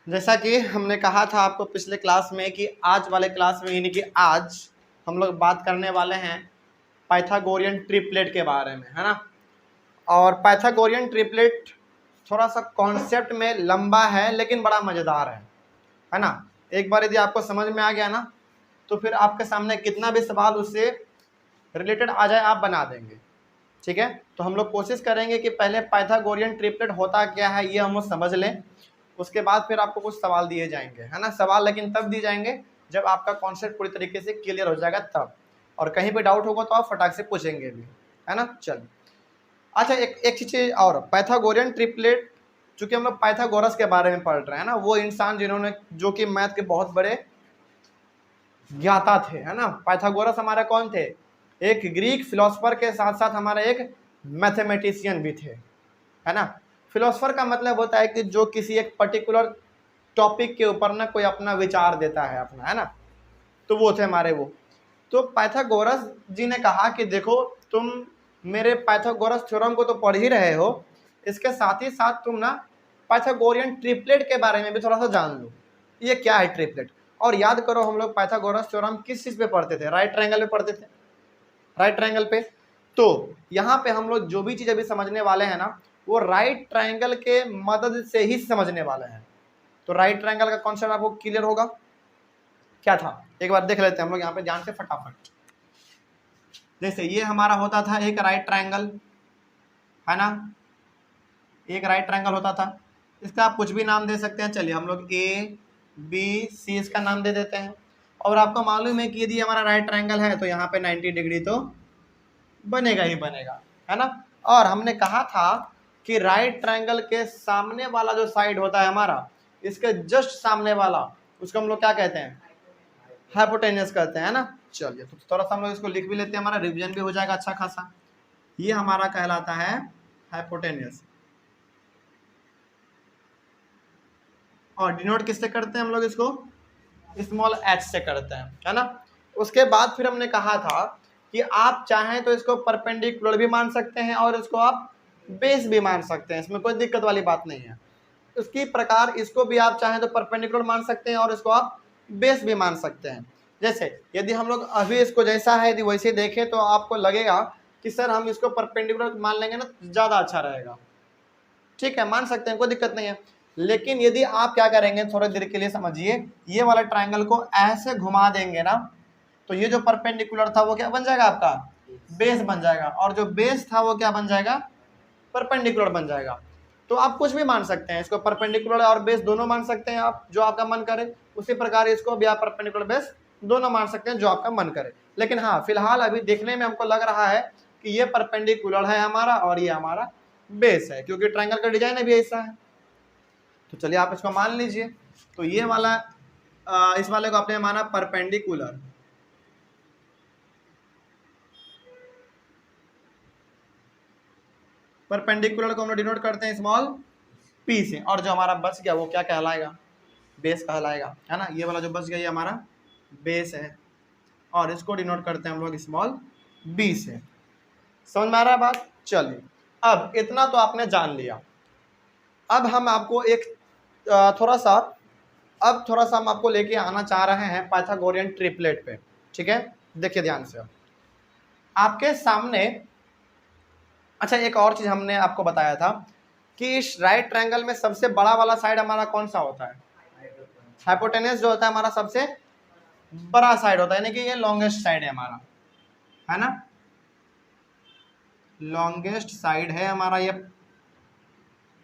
जैसा कि हमने कहा था आपको पिछले क्लास में कि आज वाले क्लास में यानी कि आज हम लोग बात करने वाले हैं पाइथागोरियन ट्रिपलेट के बारे में, है ना। और पाइथागोरियन ट्रिपलेट थोड़ा सा कॉन्सेप्ट में लंबा है लेकिन बड़ा मज़ेदार है ना। एक बार यदि आपको समझ में आ गया ना तो फिर आपके सामने कितना भी सवाल उससे रिलेटेड आ जाए आप बना देंगे। ठीक है, तो हम लोग कोशिश करेंगे कि पहले पाइथागोरियन ट्रिपलेट होता क्या है ये हम लोग समझ लें, उसके बाद फिर आपको कुछ सवाल दिए जाएंगे, है ना। सवाल लेकिन तब दिए जाएंगे जब आपका कॉन्सेप्ट पूरी तरीके से क्लियर हो जाएगा तब, और कहीं पे डाउट होगा तो आप फटाक से पूछेंगे भी, है ना। चल अच्छा, एक चीज़ और, पाइथागोरियन ट्रिपलेट चूंकि हम लोग पाइथागोरस के बारे में पढ़ रहे हैं ना, वो इंसान जिन्होंने जो कि मैथ के बहुत बड़े ज्ञाता थे, है ना। पाइथागोरस हमारे कौन थे? एक ग्रीक फिलोसफर के साथ साथ हमारे एक मैथमेटिशियन भी थे, है ना। फिलोसफर का मतलब होता है कि जो किसी एक पर्टिकुलर टॉपिक के ऊपर ना कोई अपना विचार देता है अपना, है ना। तो वो थे हमारे वो। तो पाइथागोरस जी ने कहा कि देखो तुम मेरे पाइथागोरस थ्योरम को तो पढ़ ही रहे हो, इसके साथ ही साथ तुम ना पाइथागोरियन ट्रिपलेट के बारे में भी थोड़ा सा जान लो, ये क्या है ट्रिपलेट। और याद करो हम लोग पाइथागोरस थ्योरम किस चीज पे पढ़ते थे? राइट ट्रायंगल पे पढ़ते थे, राइट ट्रायंगल पे। तो यहाँ पे हम लोग जो भी चीज अभी समझने वाले हैं ना वो राइट ट्रायंगल के मदद से ही समझने वाले हैं। तो राइट ट्रायंगल का कॉन्सेप्ट आपको क्लियर होगा क्या था, एक बार देख लेते हैं हम लोग यहाँ पे ध्यान से फटाफट। जैसे ये हमारा होता था एक राइट ट्रायंगल, है ना, एक राइट ट्रायंगल होता था। इसका आप कुछ भी नाम दे सकते हैं, चलिए हम लोग ए बी सी इसका नाम दे देते हैं। और आपको मालूम है कि यदि हमारा राइट ट्रायंगल है तो यहाँ पे 90 डिग्री तो बनेगा ही बनेगा, है ना। और हमने कहा था कि राइट ट्रायंगल के सामने वाला जो साइड होता है हमारा, इसके जस्ट सामने वाला, उसको हम लोग क्या कहते हैं? हाइपोटेन्यूस कहते हैं, है ना। चलिए तो थोड़ा सा हम लोग इसको लिख भी लेते हैं, हमारा रिवीजन भी हो जाएगा अच्छा खासा। ये हमारा कहलाता है हाइपोटेन्यूस, और डिनोट किससे करते हैं हम लोग इसको? स्मॉल एच से करते हैं, है ना। उसके बाद फिर हमने कहा था कि आप चाहें तो इसको परपेंडिकुलर भी मान सकते हैं और इसको आप बेस भी मान सकते हैं, इसमें कोई दिक्कत वाली बात नहीं है। उसकी प्रकार इसको भी आप चाहें तो परपेंडिकुलर मान सकते हैं और इसको आप बेस भी मान सकते हैं। जैसे यदि हम लोग अभी इसको जैसा है यदि वैसे देखें तो आपको लगेगा कि सर हम इसको परपेंडिकुलर मान लेंगे ना ज़्यादा अच्छा रहेगा। ठीक है, मान सकते हैं, कोई दिक्कत नहीं है। लेकिन यदि आप क्या करेंगे, थोड़ी देर के लिए समझिए, ये वाला ट्रायंगल को ऐसे घुमा देंगे ना तो ये जो परपेंडिकुलर था वो क्या बन जाएगा? आपका बेस बन जाएगा, और जो बेस था वो क्या बन जाएगा? परपेंडिकुलर बन जाएगा। तो आप कुछ भी मान सकते हैं, इसको परपेंडिकुलर और बेस दोनों मान सकते हैं आप, जो आपका मन करे। उसी प्रकार इसको भी आप परपेंडिकुलर बेस दोनों मान सकते हैं जो आपका मन करे। लेकिन हाँ, फिलहाल अभी देखने में हमको लग रहा है कि ये परपेंडिकुलर है हमारा और ये हमारा बेस है, क्योंकि ट्रायंगल का डिजाइन अभी ऐसा है। तो चलिए आप इसको मान लीजिए। तो ये वाला इस वाले को आपने माना परपेंडिकुलर, परपेंडिकुलर को हम लोग डिनोट करते हैं स्मॉल पी से, और जो हमारा बच गया वो क्या कहलाएगा? बेस कहलाएगा, है ना। ये वाला जो बच गया ये हमारा बेस है, और इसको डिनोट करते हैं हम लोग स्मॉल बी से। समझ में आ रहा है बात? चलिए अब इतना तो आपने जान लिया। अब हम आपको एक थोड़ा सा हम आपको लेके आना चाह रहे हैं पाइथागोरियन ट्रिपलेट पे। ठीक है, देखिए ध्यान से आपके सामने। अच्छा, एक और चीज हमने आपको बताया था कि इस राइट ट्रायंगल में सबसे बड़ा वाला साइड हमारा कौन सा होता है? हाइपोटेनस जो होता है हमारा सबसे बड़ा साइड होता है, यानी कि ये लॉन्गेस्ट साइड है हमारा, है ना। लॉन्गेस्ट साइड है हमारा ये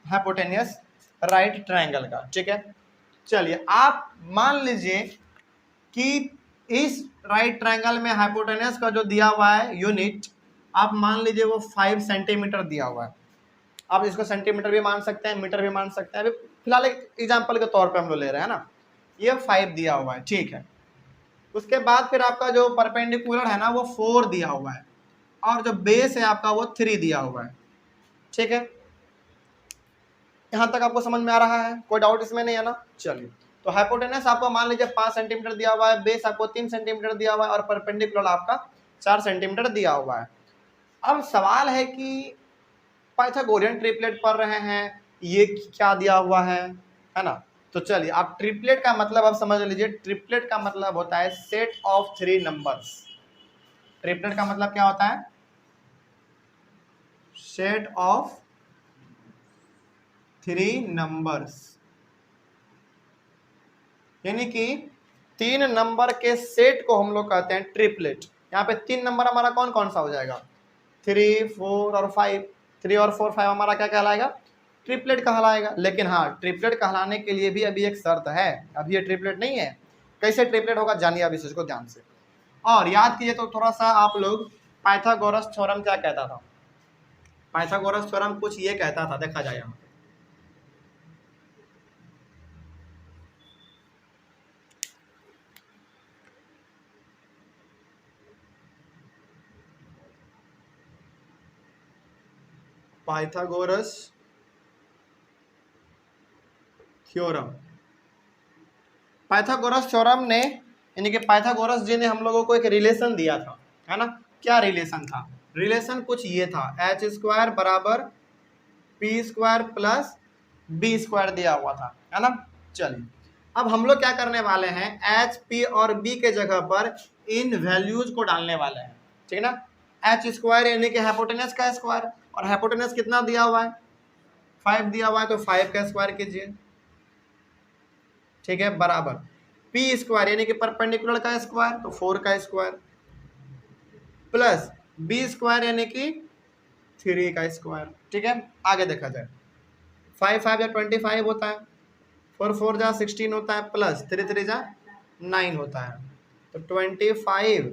हाइपोटेनस राइट ट्रायंगल का। ठीक है, चलिए आप मान लीजिए कि इस राइट ट्रायंगल में हाइपोटेनस का जो दिया हुआ है यूनिट, आप मान लीजिए वो 5 सेंटीमीटर दिया हुआ है। आप इसको सेंटीमीटर भी मान सकते हैं, मीटर भी मान सकते हैं। अभी फिलहाल एक एग्जांपल के तौर पे हम लोग ले रहे हैं ना, ये 5 दिया हुआ है, ठीक है। उसके बाद फिर आपका जो परपेंडिकुलर है ना वो 4 दिया हुआ है, और जो बेस है आपका वो 3 दिया हुआ है। ठीक है, यहाँ तक आपको समझ में आ रहा है? कोई डाउट इसमें नहीं है ना। चलिए, तो हाइपोटेनस आपको मान लीजिए 5 सेंटीमीटर दिया हुआ है, बेस आपको 3 सेंटीमीटर दिया हुआ है, और परपेंडिकुलर आपका 4 सेंटीमीटर दिया हुआ है। अब सवाल है कि पाइथागोरियन ट्रिपलेट पढ़ रहे हैं, ये क्या दिया हुआ है ना। तो चलिए, आप ट्रिपलेट का मतलब आप समझ लीजिए। ट्रिपलेट का मतलब होता है सेट ऑफ 3 नंबर्स। ट्रिपलेट का मतलब क्या होता है? सेट ऑफ 3 नंबर्स, यानी कि 3 नंबर के सेट को हम लोग कहते हैं ट्रिपलेट। यहाँ पे 3 नंबर हमारा कौन कौन सा हो जाएगा? 3, 4 और 5। 3 और 4, 5 हमारा क्या कहलाएगा? ट्रिपलेट कहलाएगा। लेकिन हाँ, ट्रिपलेट कहलाने के लिए भी अभी एक शर्त है, अभी ये ट्रिपलेट नहीं है। कैसे ट्रिपलेट होगा जानिए अब इस चीज को ध्यान से। और याद कीजिए तो थोड़ा सा आप लोग, पाइथागोरस थ्योरम क्या कहता था? पाइथागोरस थ्योरम कुछ ये कहता था, देखा जाए यहाँ। पाइथागोरस थ्योरम, पाइथागोरस थ्योरम ने, यानी कि पाइथागोरस जी ने हम लोगों को एक रिलेशन दिया था, है ना? क्या रिलेशन था? रिलेशन कुछ ये था, एच स्क्वायर बराबर P square plus B square दिया हुआ था, है ना? चलिए, अब हम लोग क्या करने वाले हैं, एच पी और बी के जगह पर इन वैल्यूज को डालने वाले हैं, ठीक है ना? एच स्क्वायर यानी कि हाइपोटेनस का स्क्वायर, और हाइपोटेनस कितना दिया हुआ है? 5 दिया हुआ है, तो 5 का स्क्वायर कीजिए, ठीक है, बराबर पी स्क्वायर यानी कि परपेंडिकुलर का स्क्वायर, तो 4 का स्क्वायर, प्लस बी स्क्वायर यानी कि 3 का स्क्वायर, ठीक है। आगे देखा जाए, 5 5 या 25 होता है, 4 4 जा 16 होता है, प्लस 3 3 जा 9 होता है, तो 25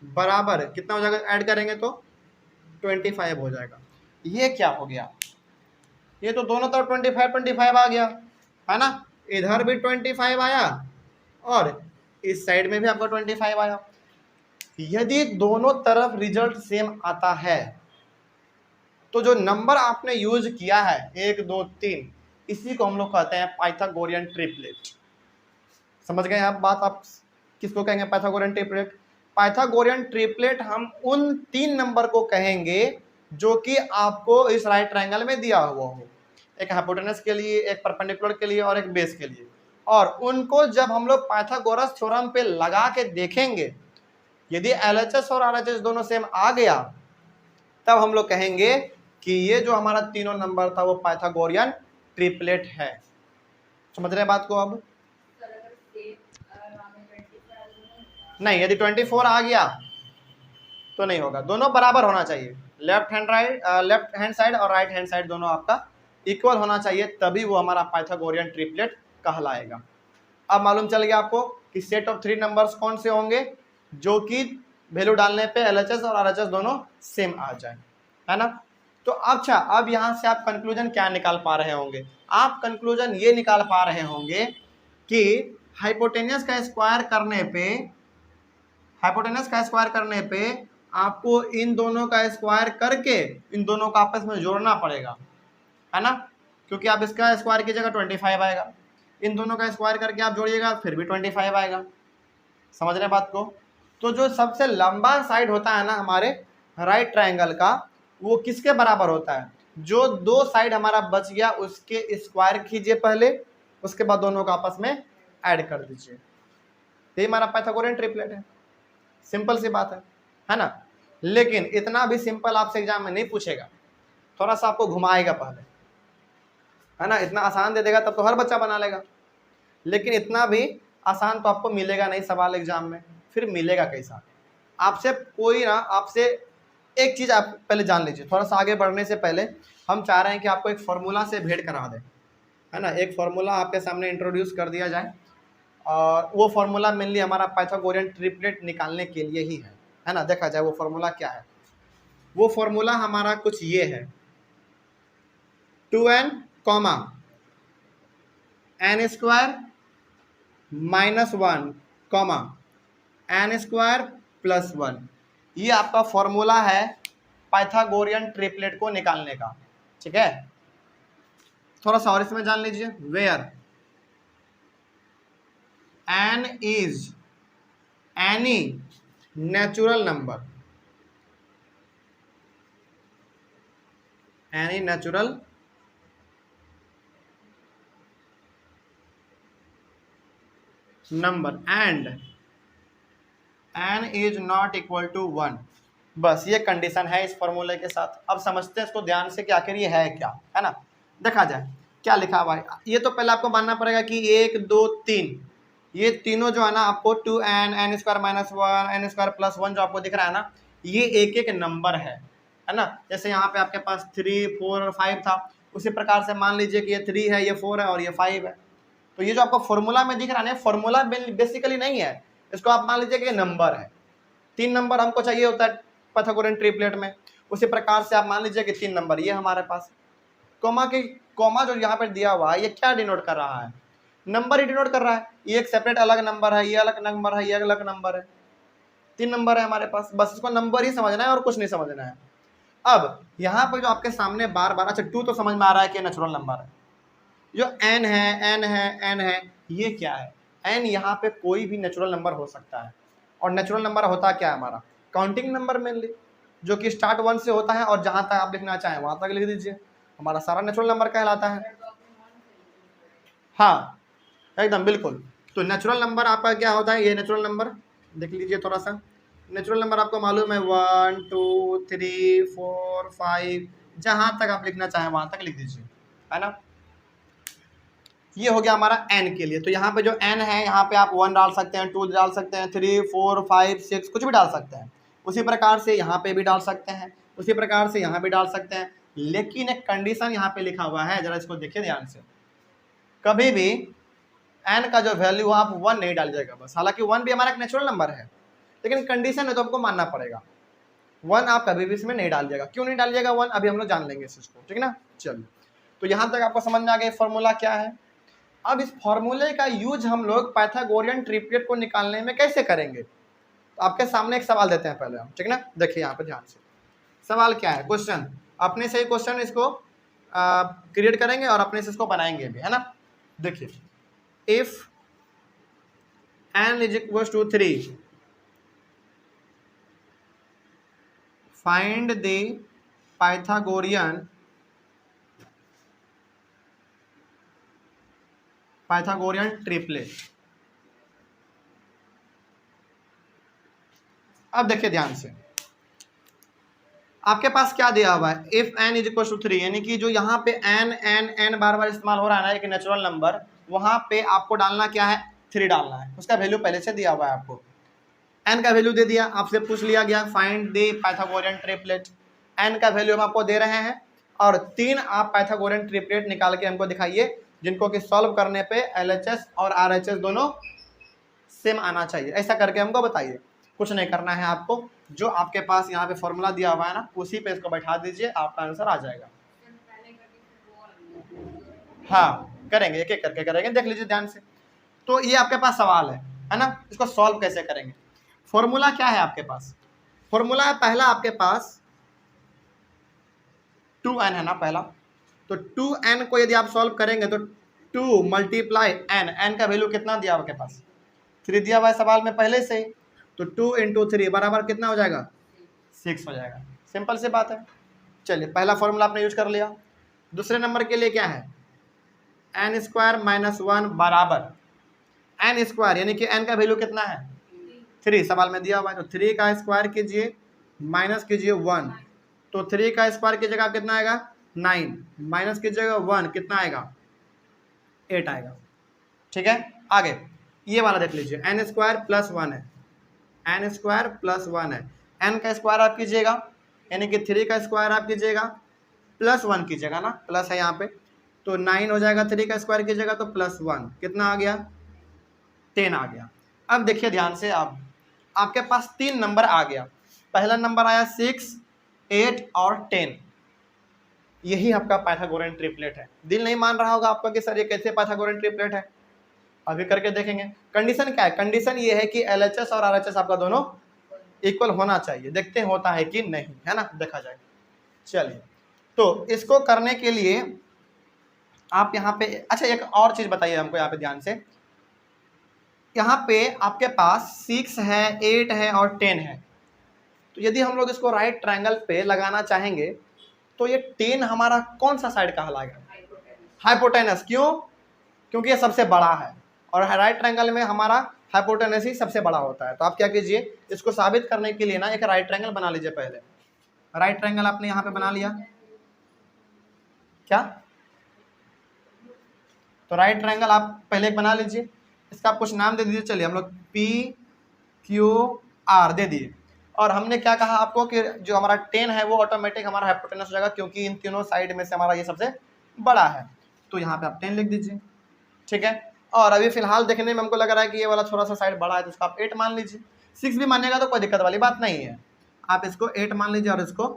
बराबर कितना हो जाएगा? ऐड करेंगे तो 25 हो जाएगा। ये क्या हो गया? ये तो दोनों तरफ 25 25 आ गया, है ना? इधर भी 25 आया और इस साइड में भी आपका 25 आया। यदि दोनों तरफ रिजल्ट सेम आता है तो जो नंबर आपने यूज किया है 1 2 3, इसी को हम लोग कहते हैं पाइथागोरियन ट्रिपलेट। समझ गए आप बात? आप किसको कहेंगे पाइथागोरियन ट्रिपलेट? पाइथागोरियन ट्रिपलेट हम उन 3 नंबर को कहेंगे जो कि आपको इस राइट ट्रायंगल में दिया हुआ हो, एक हाइपोटेनस के लिए, एक परपेंडिकुलर के लिए और एक बेस के लिए। और उनको जब हम लोग पाइथागोरस थ्योरम पे लगा के देखेंगे, यदि एलएचएस और आरएचएस दोनों सेम आ गया, तब हम लोग कहेंगे कि ये जो हमारा तीनों नंबर था वो पाइथागोरियन ट्रिपलेट है। समझ रहे हैं बात को? अब नहीं, यदि 24 आ गया तो नहीं होगा, दोनों बराबर होना चाहिए, लेफ्ट हैंड साइड और राइट हैंड साइड दोनों आपका इक्वल होना चाहिए, तभी वो हमारा पाइथागोरियन ट्रिपलेट कहलाएगा। अब मालूम चल गया आपको कि सेट ऑफ 3 नंबर्स कौन से होंगे जो कि वैल्यू डालने पे एलएचएस और आरएचएस दोनों सेम आ जाए, है ना? तो अच्छा, अब यहाँ से आप कंक्लूजन क्या निकाल पा रहे होंगे? आप कंक्लूजन ये निकाल पा रहे होंगे कि हाइपोटेनस का स्क्वायर करने पे, हाइपोटेनस का स्क्वायर करने पे आपको इन दोनों का स्क्वायर करके इन दोनों को आपस में जोड़ना पड़ेगा, है ना? क्योंकि आप इसका स्क्वायर कीजिएगा 25 आएगा, इन दोनों का स्क्वायर करके आप जोड़िएगा फिर भी 25 आएगा। समझ रहे बात को? तो जो सबसे लंबा साइड होता है ना हमारे राइट ट्रायंगल का, वो किसके बराबर होता है? जो दो साइड हमारा बच गया उसके स्क्वायर कीजिए पहले, उसके बाद दोनों को आपस में ऐड कर दीजिए। यही हमारा पाइथागोरियन ट्रिपलेट है। सिंपल सी बात है ना? लेकिन इतना भी सिंपल आपसे एग्जाम में नहीं पूछेगा, थोड़ा सा आपको घुमाएगा पहले, है ना? इतना आसान दे देगा तब तो हर बच्चा बना लेगा, लेकिन इतना भी आसान तो आपको मिलेगा नहीं सवाल एग्जाम में। फिर मिलेगा कैसा? आपसे कोई ना, आपसे एक चीज आप पहले जान लीजिए, थोड़ा सा आगे बढ़ने से पहले हम चाह रहे हैं कि आपको एक फॉर्मूला से भेंट करा दें, है ना? एक फॉर्मूला आपके सामने इंट्रोड्यूस कर दिया जाए, और वो फॉर्मूला मेनली हमारा पाइथागोरियन ट्रिपलेट निकालने के लिए ही है ना? देखा जाए वो फॉर्मूला क्या है। वो फॉर्मूला हमारा कुछ ये है, 2n comma n square minus 1 comma n square plus 1। ये आपका फॉर्मूला है पाइथागोरियन ट्रिपलेट को निकालने का, ठीक है? थोड़ा सा और इसमें जान लीजिए, where n is any natural number, any natural number and n is not equal to 1। बस ये कंडीशन है इस फॉर्मूले के साथ। अब समझते हैं इसको ध्यान से कि आखिर ये है क्या, है ना। देखा जाए क्या लिखा हुआ है। ये तो पहले आपको मानना पड़ेगा कि 1 2 3 ये तीनों जो है ना आपको 2n n square minus 1 n square plus 1 जो आपको दिख रहा है ना, ये एक एक नंबर है ना। जैसे यहाँ पे आपके पास 3 4 और 5 था, उसी प्रकार से मान लीजिए कि ये 3 है, ये 4 है और ये 5 है। तो ये जो आपको फॉर्मूला में दिख रहा है ना, फॉर्मूला बेसिकली नहीं है, इसको आप मान लीजिए कि नंबर है। 3 नंबर हमको चाहिए होता है पाइथागोरियन ट्रिपलेट में, उसी प्रकार से आप मान लीजिए कि 3 नंबर ये हमारे पास। कोमा जो यहाँ पर दिया हुआ है ये क्या डिनोट कर रहा है, नंबर ही डिनोट कर रहा है। ये एक सेपरेट अलग नंबर है, ये अलग नंबर है, ये अलग नंबर है, 3 नंबर है हमारे पास। बस इसको नंबर ही समझना है और कुछ नहीं समझना है। अब यहाँ पर जो आपके सामने बार बार, अच्छा 2 तो समझ में आ रहा है कि नेचुरल नंबर है। जो n है n है n है, ये क्या है, n यहाँ पे कोई भी नेचुरल नंबर हो सकता है। और नेचुरल नंबर होता क्या है हमारा, काउंटिंग नंबर मेनली, जो कि स्टार्ट 1 से होता है और जहाँ तक आप लिखना चाहें वहाँ तक लिख दीजिए, हमारा सारा नेचुरल नंबर कहलाता है। हाँ एकदम बिल्कुल। तो नेचुरल नंबर आपका क्या होता है, ये नेचुरल नंबर देख लीजिए थोड़ा सा। नेचुरल नंबर आपको मालूम है 1 2 3 4 5, जहाँ तक आप लिखना चाहें वहाँ तक लिख दीजिए, है ना। ये हो गया हमारा n के लिए। तो यहाँ पे जो n है, यहाँ पे आप 1 डाल सकते हैं, 2 डाल सकते हैं, 3 4 5 6 कुछ भी डाल सकते हैं। उसी प्रकार से यहाँ पे भी डाल सकते हैं, उसी प्रकार से यहाँ भी डाल सकते हैं। लेकिन एक कंडीशन यहाँ पे लिखा हुआ है, जरा इसको देखिए ध्यान से। कभी भी n का जो वैल्यू आप 1 नहीं डालिएगा बस। हालांकि 1 भी हमारा एक नेचुरल नंबर है, लेकिन कंडीशन है तो आपको मानना पड़ेगा। 1 आप कभी भी इसमें नहीं डालिएगा। क्यों नहीं डालिएगा 1, अभी हम लोग जान लेंगे इस चीज़ को, ठीक है ना। चलिए, तो यहाँ तक आपको समझ में आ गया फॉर्मूला क्या है। अब इस फॉर्मूले का यूज हम लोग पाइथागोरियन ट्रिपलेट को निकालने में कैसे करेंगे, तो आपके सामने एक सवाल देते हैं पहले हम, ठीक है ना। देखिए यहाँ पे ध्यान से, सवाल क्या है, क्वेश्चन अपने से ही क्वेश्चन इसको क्रिएट करेंगे और अपने से इसको बनाएंगे भी, है ना। देखिए, if n is equal to 3 find the Pythagorean triplet. अब देखिए ध्यान से, आपके पास क्या दिया हुआ है, if n is equal to 3, यानी कि जो यहाँ पे n बार बार इस्तेमाल हो रहा है ना, एक नेचुरल नंबर, वहां पे आपको डालना क्या है, 3 डालना है। उसका वैल्यू पहले से दिया हुआ है आपको, n का वैल्यू दे दिया, आपसे पूछ लिया गया find the Pythagorean triplet. n का वैल्यू हम आपको दे रहे हैं और 3 आप पाइथागोरियन ट्रिपलेट निकाल के हमको दिखाइए, जिनको कि सॉल्व करने पे LHS और RHS दोनों सेम आना चाहिए। ऐसा करके हमको बताइए, कुछ नहीं करना है आपको, जो आपके पास यहाँ पे फॉर्मूला दिया हुआ है ना, उसी पे इसको बैठा दीजिए, आपका आंसर आ जाएगा। हाँ करेंगे, एक एक करके करेंगे, देख लीजिए ध्यान से। तो ये आपके पास सवाल है ना, इसको सॉल्व कैसे करेंगे। फॉर्मूला क्या है आपके पास, फॉर्मूला है पहला आपके पास 2n है ना पहला। तो 2n को यदि आप सॉल्व करेंगे तो 2 मल्टीप्लाई n का वैल्यू कितना दिया आपके पास, 3 दिया हुआ है सवाल में पहले से। तो 2 इंटू 3 बराबर कितना हो जाएगा, 6 हो जाएगा। सिंपल सी बात है। चलिए, पहला फॉर्मूला आपने यूज कर लिया। दूसरे नंबर के लिए क्या है, n स्क्वायर माइनस 1 बराबर n स्क्वायर, यानी कि n का वैल्यू कितना है, 3 सवाल में दिया हुआ है। तो 3 का स्क्वायर कीजिए माइनस कीजिए 1, तो 3 का स्क्वायर की जगह कितना आएगा 9, माइनस कीजिएगा 1 कितना आएगा 8 आएगा। ठीक है, आगे ये वाला देख लीजिए, n स्क्वायर प्लस 1 है, n स्क्वायर प्लस 1 है। n का स्क्वायर आप कीजिएगा, यानी कि 3 का स्क्वायर आप कीजिएगा प्लस 1 कीजिएगा ना, प्लस है यहाँ पे, तो 9 हो जाएगा। 3 का स्क्वायर कीजिएगा तो प्लस 1 कितना आ गया, 10 आ गया। अब देखिए ध्यान से, आप आपके पास 3 नंबर आ गया। पहला नंबर आया 6 8 और 10, यही आपका पाइथागोरियन ट्रिपलेट है। दिल नहीं मान रहा होगा आपका कि सर ये कैसे पाइथागोरियन ट्रिपलेट है, अभी करके देखेंगे। कंडीशन क्या है, कंडीशन ये है कि LHS और RHS आपका दोनों इक्वल होना चाहिए। देखते हैं होता है कि नहीं, है ना, देखा जाए। चलिए, तो इसको करने के लिए आप यहाँ पे, अच्छा एक और चीज बताइए हमको यहाँ पे ध्यान से। यहाँ पे आपके पास 6 है 8 है और 10 है, तो यदि हम लोग इसको राइट ट्रायंगल पे लगाना चाहेंगे तो ये 10 हमारा कौन सा साइड कहलाएगा, हाइपोटेनस। क्यों, क्योंकि ये सबसे बड़ा है। और राइट ट्रायंगल में हमारा हाइपोटेनस ही सबसे बड़ा होता है। तो आप क्या कीजिए, इसको साबित करने के लिए ना एक राइट ट्रायंगल बना लीजिए। पहले राइट ट्रायंगल आपने यहाँ पे बना लिया क्या, तो राइट ट्रायंगल आप पहले एक बना लीजिए, इसका आप कुछ नाम दे दीजिए। चलिए हम लोग पी क्यू आर दे दिए। और हमने क्या कहा आपको कि जो हमारा 10 है वो ऑटोमेटिक हमारा हाइपोटेनस हो जाएगा, क्योंकि इन तीनों साइड में से हमारा ये सबसे बड़ा है। तो यहाँ पे आप 10 लिख दीजिए, ठीक है। और अभी फिलहाल देखने में हमको लग रहा है कि ये वाला थोड़ा सा साइड बड़ा है, तो इसको आप 8 मान लीजिए। 6 भी मानिएगा तो कोई दिक्कत वाली बात नहीं है, आप इसको 8 मान लीजिए और इसको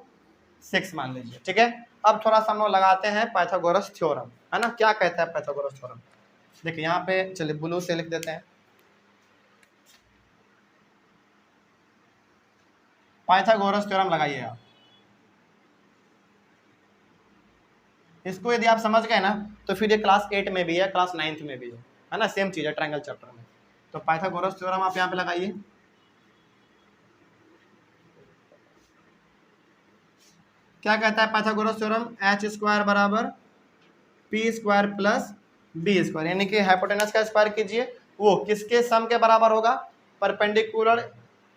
6 मान लीजिए, ठीक है। अब थोड़ा सा हम लोग लगाते हैं पाइथागोरस थ्योरम, है ना। क्या कहता है पाइथागोरस थ्योरम, देखिए यहाँ पे चलिए ब्लू से लिख देते हैं। पाइथागोरस थ्योरम लगाइए आप। इसको यदि आप समझ गए ना तो फिर ये क्लास 8 में भी है, क्लास 9th में भी है ना, सेम चीज है ट्रायंगल चैप्टर में। तो पाइथागोरस थ्योरम आप यहाँ पे लगाइए। क्या कहता है पाइथागोरस थ्योरम, एच स्क्वायर बराबर P square plus B square, यानी कि हाइपोटेनस का स्क्वायर कीजिए, वो किसके सम के बराबर होगा, परपेंडिकुलर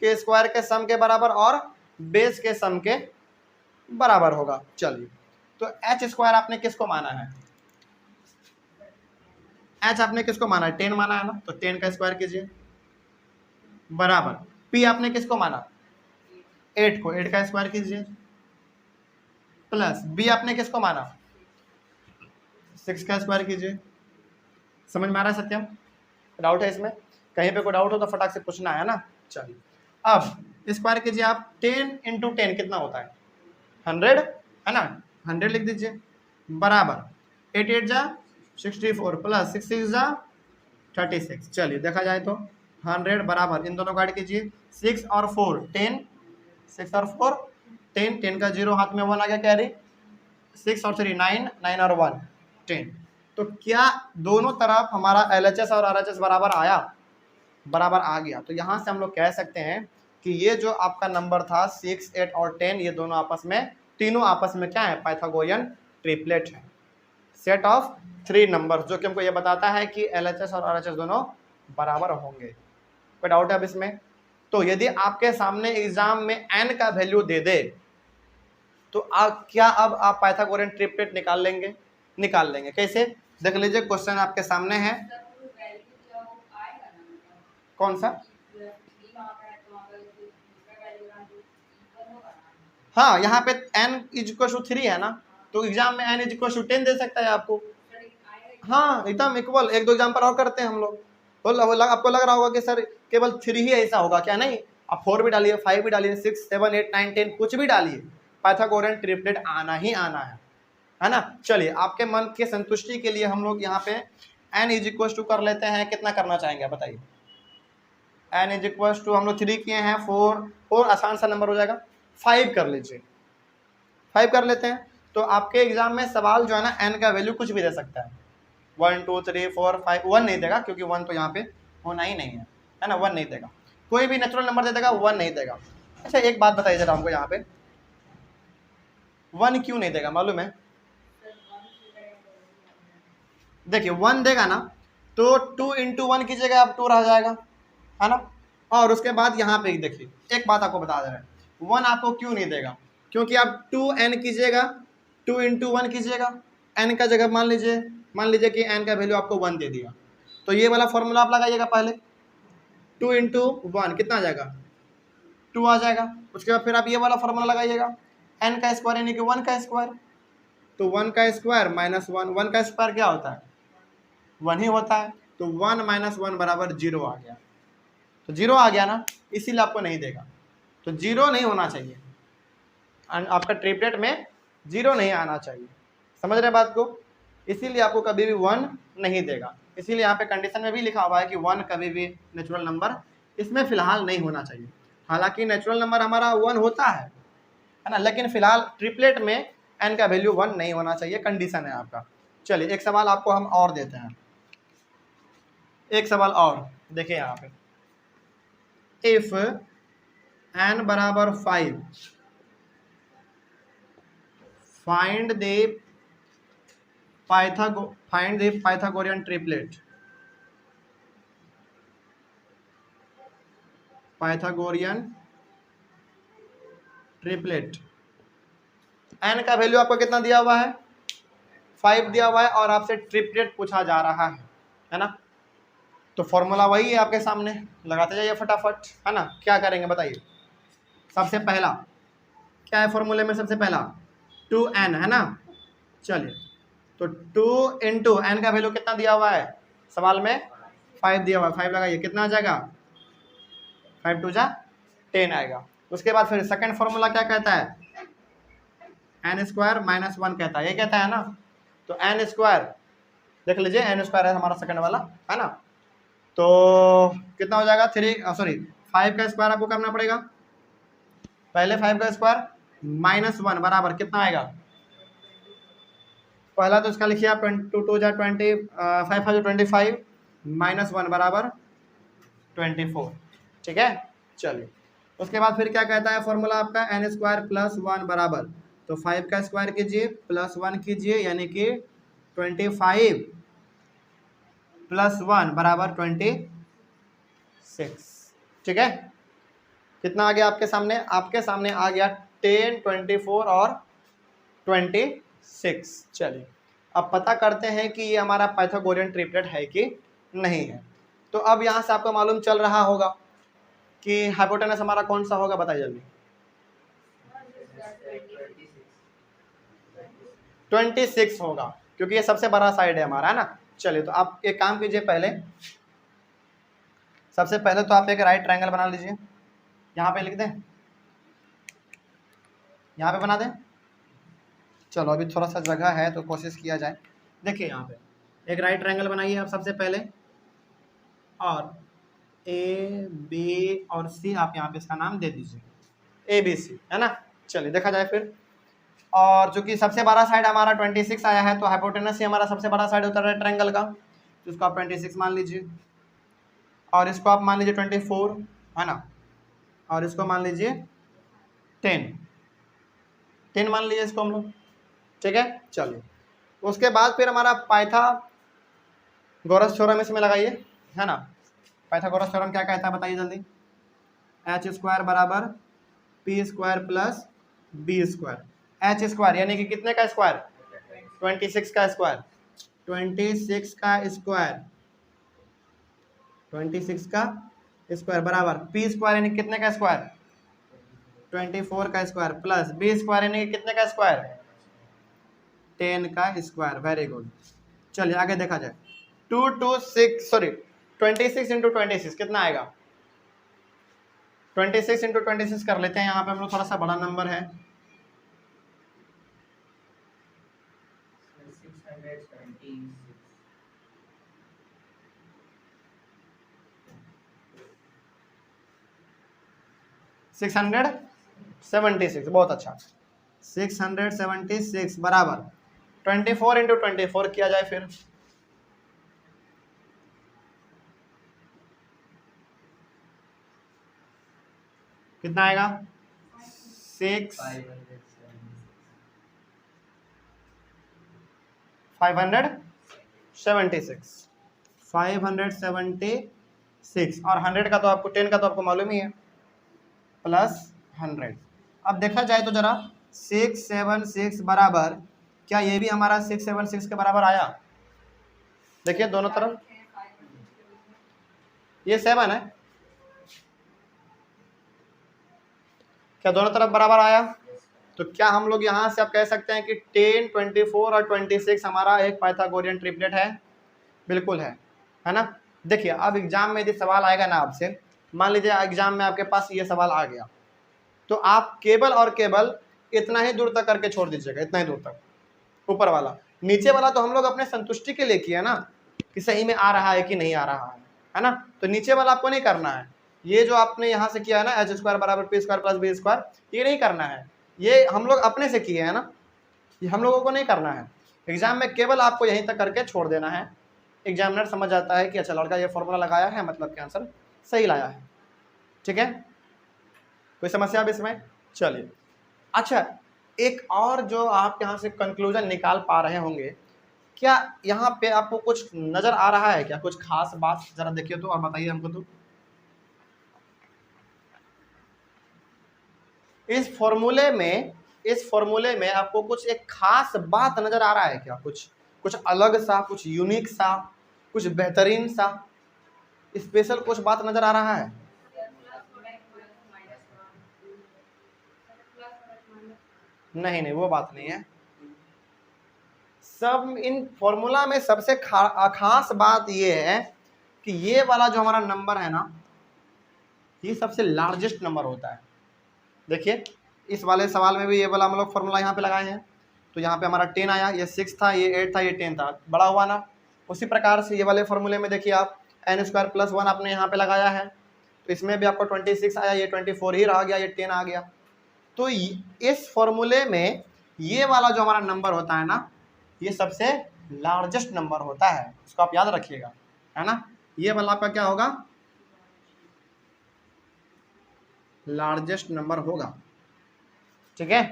के स्क्वायर के सम के बराबर और बेस के सम के बराबर होगा। चलिए, तो एच स्क्वायर आपने किसको माना है, एच आपने किसको माना है, 10 माना है ना, तो 10 का स्क्वायर कीजिए बराबर पी आपने किसको माना 8 को, 8 का स्क्वायर कीजिए प्लस बी आपने किसको माना 6 का स्क्वायर कीजिए। समझ में आ रहा है सत्यम, डाउट है इसमें, कहीं पे कोई डाउट हो तो फटाक से पूछना है ना। चलिए अब स्क्वायर कीजिए आप, 10 इंटू 10 कितना होता है 100, है ना, 100 लिख दीजिए बराबर 8 8 जा 64 प्लस 6 6 जा 36। चलिए देखा जाए तो 100 बराबर इन दोनों काट कीजिए, 6 और 4 10, 6 और 4 10, 10 का 0 हाथ में 1 आ गया कैरी, 6 और 3 9, 9 और 1 10। तो क्या दोनों तरफ हमारा LHS और RHS बराबर आया, बराबर आ गया। तो यहाँ से हम लोग कह सकते हैं कि ये जो आपका नंबर था 6 8 और 10, ये दोनों आपस में, तीनों आपस में क्या है, पाइथागोरियन ट्रिपलेट है, सेट ऑफ 3 नंबर्स, जो कि हमको ये बताता है कि LHS और RHS दोनों बराबर होंगे। कोई डाउट है अब इसमें। तो यदि आपके सामने एग्जाम में n का वैल्यू दे दे तो क्या अब आप पाइथागोरियन ट्रिपलेट निकाल लेंगे, निकाल लेंगे। कैसे, देख लीजिए क्वेश्चन आपके सामने है, कौन सा, हाँ यहाँ पे n इक्वल टू 3 है ना, तो एग्जाम में n इक्वल टू 10 दे सकता है आपको। हाँ एकदम इक्वल, एक दो एग्जाम्पल और करते हैं हम लोग। आपको लग रहा होगा कि सर केवल 3 ही ऐसा होगा, क्या नहीं, आप 4 भी डालिए, 5 भी डालिए, 6 7 8 9 10 कुछ भी डालिए, पाइथागोरियन ट्रिपलेट आना ही आना है ना। चलिए आपके मन के संतुष्टि के लिए हम लोग यहाँ पे n इज इक्वल टू कर लेते हैं, कितना करना चाहेंगे बताइए, n इज इक्वल टू हम लोग 3 किए हैं, 4 आसान सा नंबर हो जाएगा, 5 कर लीजिए, 5 कर लेते हैं। तो आपके एग्जाम में सवाल जो है ना n का वैल्यू कुछ भी दे सकता है, 1 2 3 4 5, 1 नहीं देगा क्योंकि 1 तो यहाँ पे होना ही नहीं है ना, 1 नहीं देगा, कोई भी नेचुरल नंबर दे देगा, 1 नहीं देगा। अच्छा एक बात बताइए जरा हमको, यहाँ पे 1 क्यों नहीं देगा मालूम है, देखिए 1 देगा ना तो 2 इंटू 1 की जगह अब 2 रह जाएगा, है ना। और उसके बाद यहाँ पे देखिए एक बात आपको बता दे रहे हैं, 1 आपको क्यों नहीं देगा, क्योंकि आप 2n कीजिएगा, 2 इंटू 1 कीजिएगा, n का जगह मान लीजिए कि n का वैल्यू आपको 1 दे दिया, तो ये वाला फॉर्मूला आप लगाइएगा पहले, 2 इंटू 1 कितना आ जाएगा 2 आ जाएगा। उसके बाद फिर आप ये वाला फॉर्मूला लगाइएगा, n का स्क्वायर यानी कि 1 का स्क्वायर, तो 1 का स्क्वायर माइनस 1, 1 का स्क्वायर क्या होता है 1 ही होता है, तो 1 माइनस 1 बराबर 0 आ गया, तो 0 आ गया ना, इसीलिए आपको नहीं देगा। तो 0 नहीं होना चाहिए आपका ट्रिपलेट में, 0 नहीं आना चाहिए, समझ रहे बात को, इसीलिए आपको कभी भी 1 नहीं देगा। इसीलिए यहाँ पे कंडीशन में भी लिखा हुआ है कि 1 कभी भी नेचुरल नंबर इसमें फिलहाल नहीं होना चाहिए। हालांकि नेचुरल नंबर हमारा 1 होता है ना, लेकिन फिलहाल ट्रिपलेट में n का वैल्यू 1 नहीं होना चाहिए, कंडीशन है आपका। चलिए एक सवाल आपको हम और देते हैं, एक सवाल और देखिए यहाँ पे, इफ n बराबर 5 find the Pythagorean triplet, Pythagorean triplet. N का वैल्यू आपको कितना दिया हुआ है? 5 दिया हुआ है और आपसे ट्रिपलेट पूछा जा रहा है ना। तो फॉर्मूला वही है आपके सामने, लगाते जाइए फटाफट, है ना। क्या करेंगे बताइए? सबसे पहला क्या है फॉर्मूले में? सबसे पहला 2n है ना। चलिए, तो 2 इंटू एन का वैल्यू कितना दिया हुआ है सवाल में? 5 दिया हुआ है। 5 लगाइए, कितना आ जाएगा? 5 2 जा 10 आएगा। उसके बाद फिर सेकंड फॉर्मूला क्या कहता है? एन स्क्वायर माइनस 1 कहता है, ये कहता है ना। तो एन स्क्वायर देख लीजिए, एन स्क्वायर है हमारा सेकंड वाला, है ना। तो कितना हो जाएगा? 5 का स्क्वायर आपको करना पड़ेगा। पहले 5 का स्क्वायर माइनस 1 बराबर कितना आएगा? पहला तो इसका लिखिए आप 2 2 जा 20, 5 5 25 माइनस 1 बराबर 24, ठीक है। चलिए, उसके बाद फिर क्या कहता है फॉर्मूला आपका? एन स्क्वायर प्लस 1 बराबर, तो 5 का स्क्वायर कीजिए प्लस 1 कीजिए, यानी कि 25 प्लस 1 बराबर 26, ठीक है। कितना आ गया आपके सामने? आपके सामने आ गया 10 24 और 26। चलिए, अब पता करते हैं कि ये हमारा पाइथागोरियन ट्रिपलेट है कि नहीं है। तो अब यहाँ से आपको मालूम चल रहा होगा कि हाइपोटेनस हमारा कौन सा होगा, बताइए जल्दी। 26 होगा, क्योंकि ये सबसे बड़ा साइड है हमारा, है ना। चलिए, तो आप एक काम कीजिए, पहले सबसे पहले तो आप एक राइट ट्रायंगल बना लीजिए। यहाँ पे लिख दें, यहाँ पे बना दें। चलो, अभी थोड़ा सा जगह है तो कोशिश किया जाए। देखिए, यहाँ पे एक राइट ट्रायंगल बनाइए आप सबसे पहले, और ए बी और सी आप यहाँ पे इसका नाम दे दीजिए, ए बी सी, है ना। चलिए, देखा जाए फिर। और चूंकि सबसे बड़ा साइड हमारा 26 आया है, तो हाइपोटेनस ही हमारा सबसे बड़ा साइड होता है ट्रायंगल का, तो इसको आप 26 मान लीजिए, और इसको आप मान लीजिए 24, है ना, और इसको मान लीजिए 10 मान लीजिए इसको हम लोग, ठीक है। चलिए, उसके बाद फिर हमारा पाइथागोरस थ्योरम इसमें लगाइए, है ना। पाइथागोरस थ्योरम क्या कहता है बताइए जल्दी? एच स्क्वायर बराबर P square plus B square. H square यानी कि कितने का स्क्वायर? 26 का स्क्वायर। 26 का स्क्वायर, 26 का स्क्वायर बराबर पी स्क्वायर यानी कितने का स्क्वायर? 24 का स्क्वायर प्लस बी स्क्वायर यानी कितने का स्क्वायर? 10 का स्क्वायर। Very good. चलिए, आगे देखा जाए। 26 इंटू 26 कितना आएगा? 26 इंटू 26 कर लेते हैं, यहाँ पे हम लोग थोड़ा सा बड़ा नंबर है। 676, बहुत अच्छा। 676 बराबर 24 इंटू 24 किया जाए फिर, कितना आएगा? 576 और 100 का तो आपको 10 का तो आपको मालूम ही है, प्लस 100। अब देखा जाए तो जरा 676 बराबर, क्या ये भी हमारा 676 के बराबर आया? देखिए दोनों तरफ, ये 7 है, क्या दोनों तरफ बराबर आया? तो क्या हम लोग यहाँ से आप कह सकते हैं कि 10 24 और 26 हमारा एक पाइथागोरियन ट्रिपलेट है? बिल्कुल है ना। देखिए, अब एग्जाम में यदि सवाल आएगा ना आपसे, मान लीजिए एग्जाम में आपके पास ये सवाल आ गया, तो आप केवल और केवल इतना ही दूर तक करके छोड़ दीजिएगा, इतना ही दूर तक, ऊपर वाला। नीचे वाला तो हम लोग अपने संतुष्टि के लिए किया ना, कि सही में आ रहा है कि नहीं आ रहा है ना। तो नीचे वाला आपको नहीं करना है। ये जो आपने यहाँ से किया है ना, एच स्क्वायर बराबर P square plus B square, ये नहीं करना है। ये हम लोग अपने से किए हैं ना, ये हम लोगों को नहीं करना है। एग्जाम में केवल आपको यहीं तक करके छोड़ देना है। एग्जामिनर समझ जाता है कि अच्छा लड़का ये फॉर्मूला लगाया है, मतलब कि आंसर सही लाया है, ठीक है। कोई समस्या अब इसमें? चलिए, अच्छा, एक और जो आप यहाँ से कंक्लूजन निकाल पा रहे होंगे, क्या यहाँ पे आपको कुछ नजर आ रहा है क्या? कुछ खास बात जरा देखिए तो और बताइए हमको तो। इस फॉर्मूले में आपको कुछ एक खास बात नजर आ रहा है क्या? कुछ कुछ अलग सा, कुछ यूनिक सा, कुछ बेहतरीन सा, स्पेशल कुछ बात नजर आ रहा है? नहीं नहीं, वो बात नहीं है। सब इन फॉर्मूला में सबसे खास बात ये है कि ये वाला जो हमारा नंबर है ना, ये सबसे लार्जेस्ट नंबर होता है। देखिए इस वाले सवाल में भी ये वाला हम लोग फॉर्मूला यहाँ पे लगाए हैं, तो यहाँ पे हमारा 10 आया, ये 6 था, ये 8 था, ये 10 था, बड़ा हुआ ना। उसी प्रकार से ये वाले फॉर्मूले में देखिए आप n² + 1 आपने यहाँ पे लगाया है, तो इसमें भी आपको 26 आया, ये 24 ही रह गया, ये 10 आ गया। तो इस फॉर्मूले में ये वाला जो हमारा नंबर होता है ना, ये सबसे लार्जेस्ट नंबर होता है, इसको आप याद रखिएगा, है ना। ये वाला आपका क्या होगा? लार्जेस्ट नंबर होगा, ठीक है।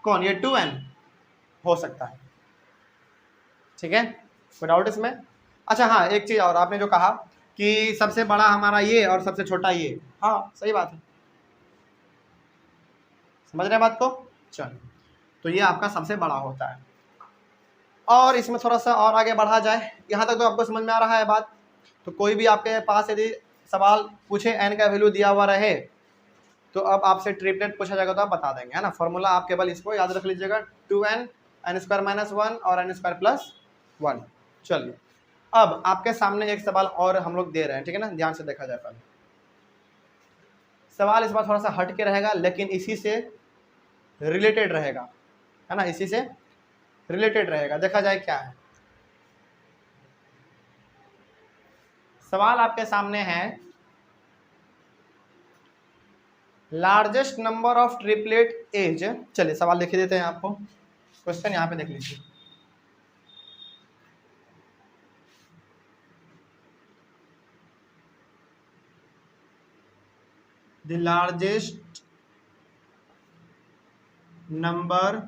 कौन? ये 2n हो सकता है, ठीक है, कोई डाउट इसमें? अच्छा हाँ, एक चीज और, आपने जो कहा कि सबसे बड़ा हमारा ये और सबसे छोटा ये, हाँ सही बात है, समझ रहे हैं बात को? चलो, तो ये आपका सबसे बड़ा होता है। और इसमें थोड़ा सा और आगे बढ़ा जाए, यहाँ तक तो आपको समझ में आ रहा है बात। तो कोई भी आपके पास यदि सवाल पूछे n का वैल्यू दिया हुआ रहे, तो अब आपसे ट्रिपलेट पूछा जाएगा तो आप बता देंगे, है ना। फॉर्मूला आप केवल इसको याद रख लीजिएगा, 2n, n² - 1 और n² + 1। चलिए, अब आपके सामने एक सवाल और हम लोग दे रहे हैं, ठीक है ना, ध्यान से देखा जाए। पहले सवाल इस बार थोड़ा सा हट के रहेगा, लेकिन इसी से रिलेटेड रहेगा, है ना, इसी से रिलेटेड रहेगा। देखा जाए क्या है सवाल आपके सामने है। Largest number of triplet as, चलिए सवाल लिख देते हैं आपको, क्वेश्चन यहाँ पे देख लीजिए। The largest number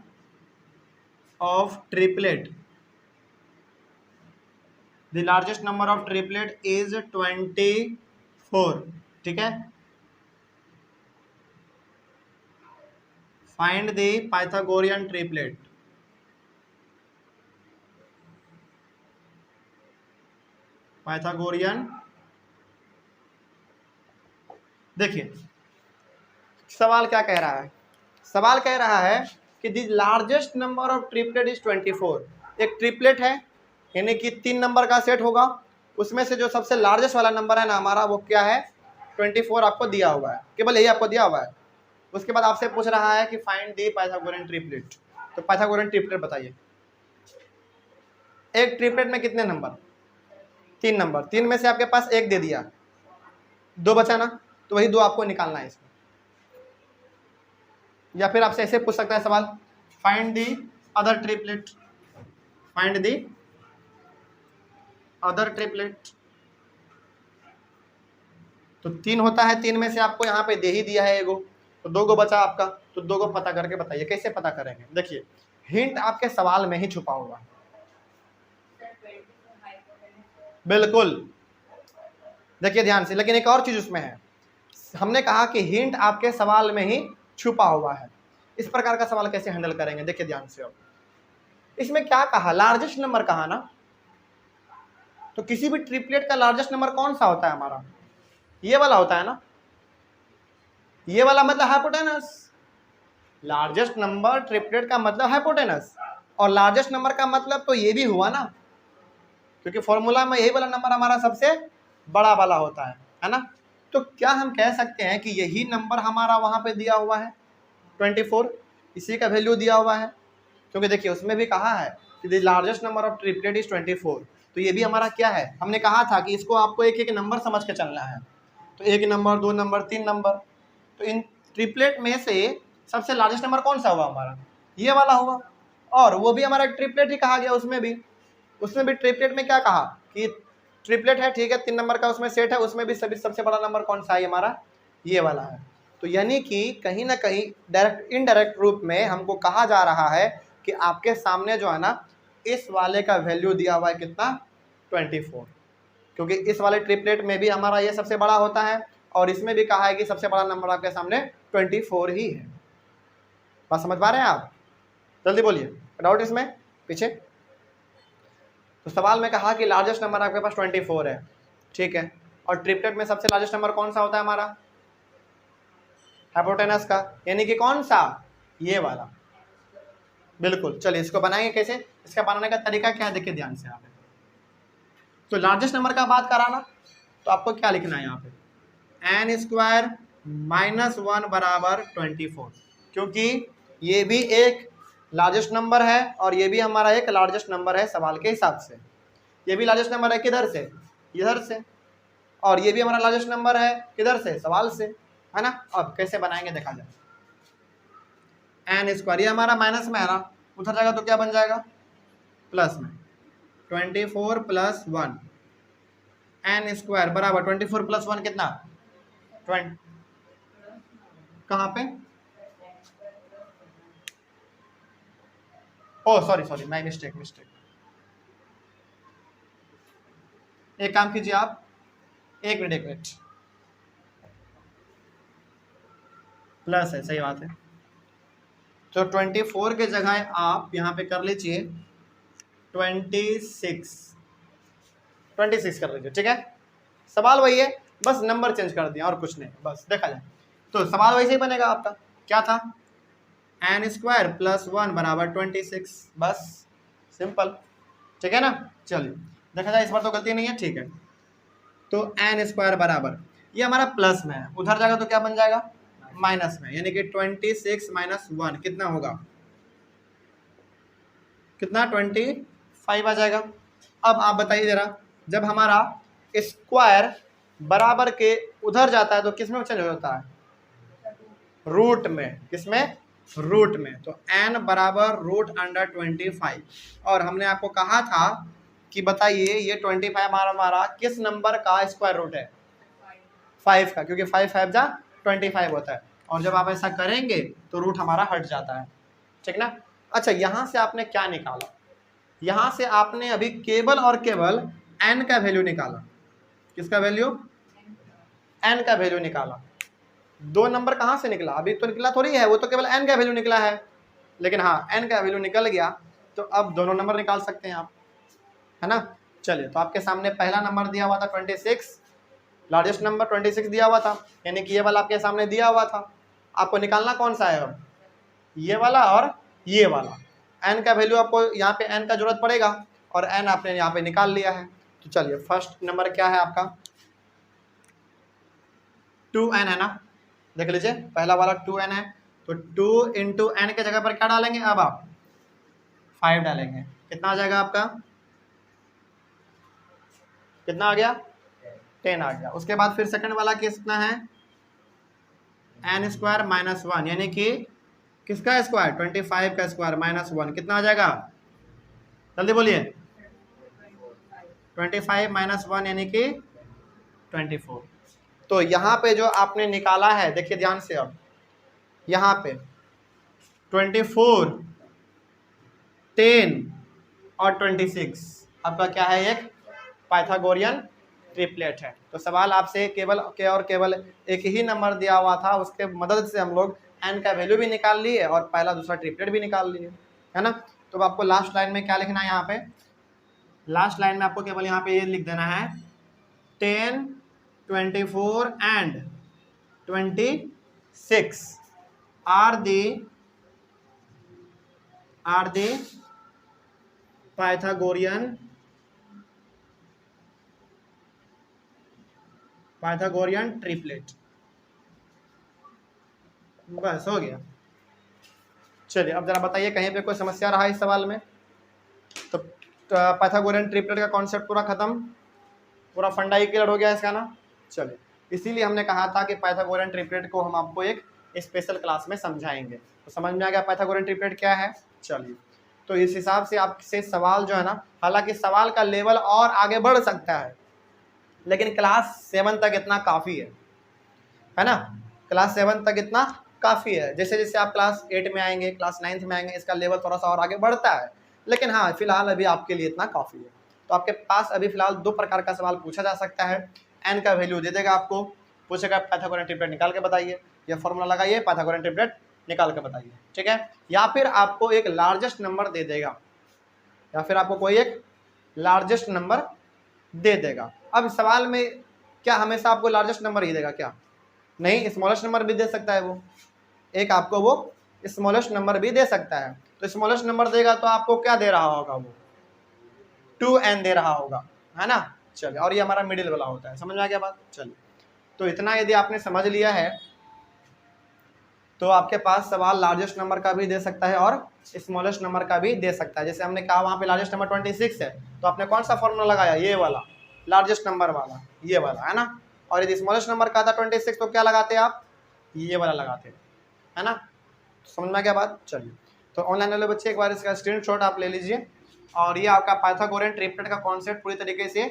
of triplet, the largest number of triplet is 24, ठीक है। Find the Pythagorean triplet, Pythagorean. देखिए सवाल क्या कह रहा है, सवाल कह रहा है कि the largest number of triplet is 24। एक ट्रिपलेट है, यानी कि 3 नंबर का सेट होगा, उसमें से जो सबसे लार्जेस्ट वाला नंबर है ना हमारा, वो क्या है? 24 आपको दिया हुआ है, केवल यही आपको दिया हुआ है। उसके बाद आपसे पूछ रहा है कि फाइंड द पाइथागोरियन ट्रिपलेट। तो पाइथागोरियन ट्रिपलेट बताइए। एक ट्रिपलेट में कितने नंबर? 3 नंबर, 3 में से आपके पास 1 दे दिया, 2 बचा ना, तो वही 2 आपको निकालना है इसमें। या फिर आपसे ऐसे पूछ सकता है सवाल, find the other triplet, find the other triplet. तो 3 होता है, 3 में से आपको यहाँ पे दे ही दिया है एगो, तो 2 गो बचा आपका, तो 2 गो पता करके बताइए। कैसे पता करेंगे? देखिए हिंट आपके सवाल में ही छुपा हुआ है, बिल्कुल, देखिए ध्यान से। लेकिन एक और चीज उसमें है, हमने कहा कि हिंट आपके सवाल में ही छुपा हुआ है। इस प्रकार का सवाल कैसे हैंडल करेंगे? देखिए ध्यान से। अब इसमें क्या कहा? लार्जेस्ट नंबर कहा ना, तो किसी भी ट्रिपलेट का लार्जेस्ट नंबर कौन सा होता है हमारा? ये वाला होता है ना, ये वाला मतलब हाइपोटेनस। लार्जेस्ट नंबर ट्रिपलेट का मतलब हाइपोटेनस, और लार्जेस्ट नंबर का मतलब तो ये भी हुआ ना, क्योंकि फॉर्मूला में यही वाला नंबर हमारा सबसे बड़ा वाला होता है ना। तो क्या हम कह सकते हैं कि यही नंबर हमारा वहां पे दिया हुआ है 24, इसी का वैल्यू दिया हुआ है, क्योंकि देखिए उसमें भी कहा है कि the largest number of triplet is 24। तो ये भी हमारा क्या है? हमने कहा था कि इसको आपको एक एक नंबर समझ के चलना है, तो 1 नंबर, 2 नंबर, 3 नंबर। तो इन ट्रिपलेट में से सबसे लार्जेस्ट नंबर कौन सा हुआ हमारा? ये वाला हुआ, और वो भी हमारा ट्रिपलेट ही कहा गया। उसमें भी ट्रिपलेट में क्या कहा कि ट्रिपलेट है, ठीक है, 3 नंबर का उसमें सेट है, उसमें भी सभी सबसे बड़ा नंबर कौन सा है हमारा? ये वाला है। तो यानी कि कहीं ना कहीं डायरेक्ट इनडायरेक्ट रूप में हमको कहा जा रहा है कि आपके सामने जो है ना, इस वाले का वैल्यू दिया हुआ है कितना? 24, क्योंकि इस वाले ट्रिपलेट में भी हमारा ये सबसे बड़ा होता है, और इसमें भी कहा है कि सबसे बड़ा नंबर आपके सामने 24 ही है। बात समझ पा रहे हैं आप? जल्दी बोलिए, डाउट इसमें पीछे? तो सवाल में कहा कि लार्जेस्ट नंबर आपके पास 24 है, ठीक है, और ट्रिपलेट में सबसे लार्जेस्ट नंबर कौन सा होता है हमारा? हाइपोटेनस का, यानी कि कौन सा? ये वाला। बिल्कुल, चलिए इसको बनाएंगे कैसे, इसका बनाने का तरीका क्या है देखिए ध्यान से आप। तो लार्जेस्ट नंबर का बात कराना तो आपको क्या लिखना है यहाँ पे, n स्क्वायर माइनस 1 बराबर 24, क्योंकि ये भी एक लार्जेस्ट नंबर है और ये भी हमारा एक लार्जेस्ट नंबर है सवाल के हिसाब से। ये भी लार्जेस्ट नंबर है किधर से? इधर से। और ये भी हमारा लार्जेस्ट नंबर है किधर से? सवाल से, है ना। अब कैसे बनाएंगे देखा जाए। n स्क्वायर, ये हमारा माइनस में है ना, उधर जाएगा तो क्या बन जाएगा? प्लस में। 24 प्लस 1 n स्क्वायर बराबर 24 प्लस 1 कितना? 20। कहाँ पे? ओ सॉरी मैं मिस्टेक। एक काम कीजिए आप, एक मिनट, प्लस है, सही बात है। तो 24 के जगह आप यहाँ पे कर लीजिए 26 कर लीजिए, ठीक है। सवाल वही है, बस नंबर चेंज कर दिया और कुछ नहीं, बस देखा जाए तो सवाल वैसे ही बनेगा आपका। क्या था? n स्क्वायर प्लस 1 बराबर 26, बस सिंपल, ठीक है ना। चलिए देखा जाए, इस बार तो गलती नहीं है, ठीक है। तो n स्क्वायर बराबर, ये हमारा प्लस में है, उधर जाएगा तो क्या बन जाएगा? माइनस में, यानी कि 26 माइनस 1 कितना होगा? कितना? 25 आ जाएगा। अब आप बताइए जरा, जब हमारा स्क्वायर बराबर के उधर जाता है तो किस में चेंज हो जाता है? रूट में। किसमें? रूट में। तो n बराबर रूट अंडर 25, और हमने आपको कहा था कि बताइए ये 25 हमारा किस नंबर का स्क्वायर रूट है? 5 का, क्योंकि 5 5 जा 25 होता है, और जब आप ऐसा करेंगे तो रूट हमारा हट जाता है, ठीक ना। अच्छा, यहाँ से आपने क्या निकाला? यहाँ से आपने अभी केवल और केवल n का वैल्यू निकाला। किसका वैल्यू? n का वैल्यू निकाला। दो नंबर कहाँ से निकला? अभी तो निकला थोड़ी है, वो तो केवल n का वैल्यू निकला है, लेकिन हाँ n का वैल्यू निकल गया तो अब दोनों नंबर निकाल सकते हैं आप, है ना। चलिए, तो आपके सामने पहला नंबर दिया हुआ था 26, लार्जेस्ट नंबर 26 दिया हुआ था, यानी कि ये वाला आपके सामने दिया हुआ था। आपको निकालना कौन सा है? अब ये वाला और ये वाला। n का वैल्यू आपको यहाँ पे n का जरूरत पड़ेगा, और n आपने यहाँ पे निकाल लिया है। तो चलिए, फर्स्ट नंबर क्या है आपका? 2n है ना, देख लीजिए, पहला वाला 2n है, तो 2 इंटू n के जगह पर क्या डालेंगे? अब आप 5 डालेंगे, कितना आ जाएगा आपका? कितना आ गया? 10 आ गया। उसके बाद फिर सेकंड वाला कितना है? n स्क्वायर माइनस 1, यानी कि किसका स्क्वायर? 25 का स्क्वायर माइनस 1, कितना आ जाएगा? जल्दी बोलिए। 25 माइनस 1 यानी कि 24। तो यहाँ पे जो आपने निकाला है, देखिए ध्यान से, अब यहाँ पे 24, 10 और 26 आपका क्या है? एक पाइथागोरियन ट्रिपलेट है। तो सवाल आपसे केवल एक ही नंबर दिया हुआ था, उसके मदद से हम लोग n का वैल्यू भी निकाल लिए और पहला दूसरा ट्रिपलेट भी निकाल लिए, है ना। तो आपको लास्ट लाइन में क्या लिखना है? यहाँ पे लास्ट लाइन में आपको केवल यहाँ पे ये लिख देना है 10, 24 and 26 are the Pythagorean triplet. बस हो गया। चलिए, अब जरा बताइए कहीं पे कोई समस्या रहा इस सवाल में? तो पाइथागोरियन ट्रिपलेट का कॉन्सेप्ट पूरा खत्म, पूरा फंडा ही क्लियर हो गया इसका ना। चलिए, इसीलिए हमने कहा था कि पाइथागोरियन ट्रिपलेट को हम आपको एक स्पेशल क्लास में समझाएंगे। तो समझ में आ गया पाइथागोरियन ट्रिपलेट क्या है? चलिए, तो इस हिसाब से आपसे सवाल जो है ना, हालांकि सवाल का लेवल और आगे बढ़ सकता है, लेकिन क्लास 7 तक इतना काफ़ी है ना। क्लास 7 तक इतना काफ़ी है। जैसे जैसे आप क्लास 8 में आएंगे, क्लास 9 में आएंगे, इसका लेवल थोड़ा सा और आगे बढ़ता है, लेकिन हाँ फिलहाल अभी आपके लिए इतना काफ़ी है। तो आपके पास अभी फिलहाल 2 प्रकार का सवाल पूछा जा सकता है। n का वैल्यू दे देगा आपको पूछेगा पाइथागोरियन ट्रिपलेट निकाल के बताइए, ये फॉर्मूला लगाइए, पाइथागोरियन ट्रिपलेट निकाल के बताइए, ठीक है। या फिर आपको एक लार्जेस्ट नंबर दे देगा, या फिर आपको कोई एक लार्जेस्ट नंबर दे देगा। अब सवाल में क्या हमेशा आपको लार्जेस्ट नंबर ही देगा क्या? नहीं, स्मॉलेस्ट नंबर भी दे सकता है वो, एक आपको वो स्मॉलेस्ट नंबर भी दे सकता है। तो स्मॉलेस्ट नंबर देगा तो आपको क्या दे रहा होगा, वो 2n दे रहा होगा, है ना। चलिए, और ये हमारा मिडिल वाला होता है, समझ में आ गया बात। चलिए, तो इतना यदि आपने समझ लिया है तो आपके पास सवाल लार्जेस्ट नंबर का भी दे सकता है और स्मॉलेस्ट नंबर का भी दे सकता है। जैसे हमने कहा वहाँ पे लार्जेस्ट नंबर 26 है, तो आपने कौन सा फॉर्मूला लगाया, ये वाला लार्जेस्ट नंबर वाला, ये वाला, है ना। और यदि स्मॉलेस्ट नंबर का था 26 तो क्या लगाते आप, ये वाला लगाते, है ना। समझ में क्या बात। चलिए, तो ऑनलाइन वाले बच्चे एक बार इसका स्क्रीनशॉट आप ले लीजिए, और ये आपका पाइथागोरियन ट्रिपलेट का कॉन्सेप्ट पूरी तरीके से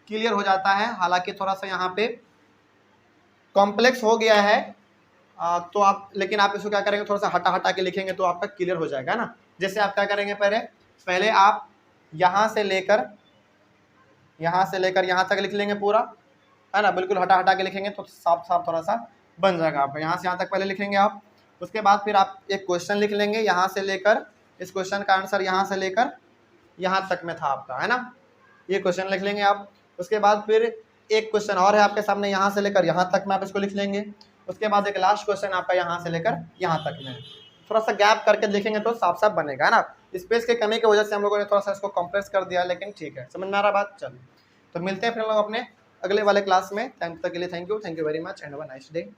क्लियर हो जाता है। हालांकि थोड़ा सा यहाँ पे कॉम्प्लेक्स हो गया है, तो आप, लेकिन आप इसको क्या करेंगे, थोड़ा सा हटा हटा के लिखेंगे तो आपका क्लियर हो जाएगा ना। जैसे आप क्या करेंगे, पहले आप यहाँ से लेकर यहाँ तक लिख लेंगे पूरा, है ना। बिल्कुल हटा हटा के लिखेंगे तो साफ साफ थोड़ा सा बन जाएगा आपका। यहाँ से यहाँ तक पहले लिखेंगे आप, उसके बाद फिर आप एक क्वेश्चन लिख लेंगे, यहाँ से लेकर इस क्वेश्चन का आंसर यहाँ से लेकर यहाँ तक में था आपका, है ना। ये क्वेश्चन लिख लेंगे आप। उसके बाद फिर एक क्वेश्चन और है आपके सामने, यहाँ से लेकर यहाँ तक में आप इसको लिख लेंगे। उसके बाद एक लास्ट क्वेश्चन आपका यहाँ से लेकर यहाँ तक में, थोड़ा सा गैप करके लिखेंगे तो साफ साफ बनेगा, है ना। स्पेस की कमी की वजह से हम लोगों ने थोड़ा सा इसको कंप्रेस कर दिया, लेकिन ठीक है, समझ में आ रहा बात। चलिए, तो मिलते हैं फिर हम लोग अपने अगले वाले क्लास में। तब तक के लिए thank you very much and have a nice day.